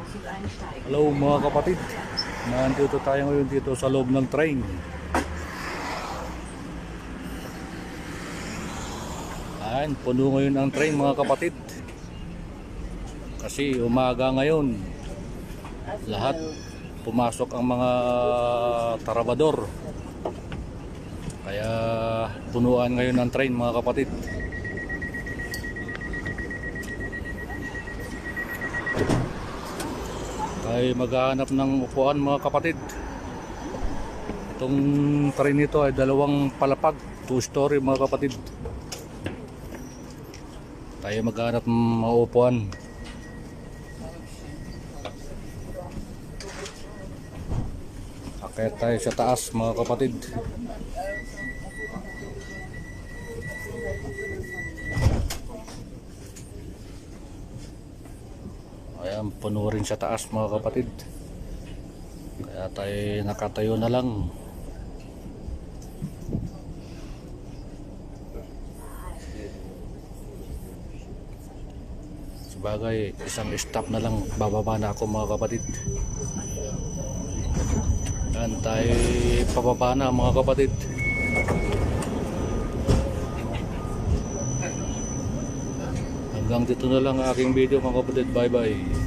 Hello mga kapatid, nandito tayo ngayon dito sa loob ng train. Ayan, puno ngayon ang train mga kapatid. Kasi umaga ngayon, lahat pumasok ang mga trabador. Kaya punuan ngayon ang train mga kapatid. Ay maghahanap ng upuan mga kapatid. Itong train nito ay dalawang palapag, 2-story mga kapatid. Tayo maghahanap ng mga upuan. Akyat tayo sa taas mga kapatid. Ayan, puno rin sa taas mga kapatid. Kaya tayo nakatayo na lang. Sabagay, isang stop na lang, bababa na ako mga kapatid. Ayan, tayo pababa na mga kapatid. Hanggang dito na lang ang aking video mga kapatid. Bye bye.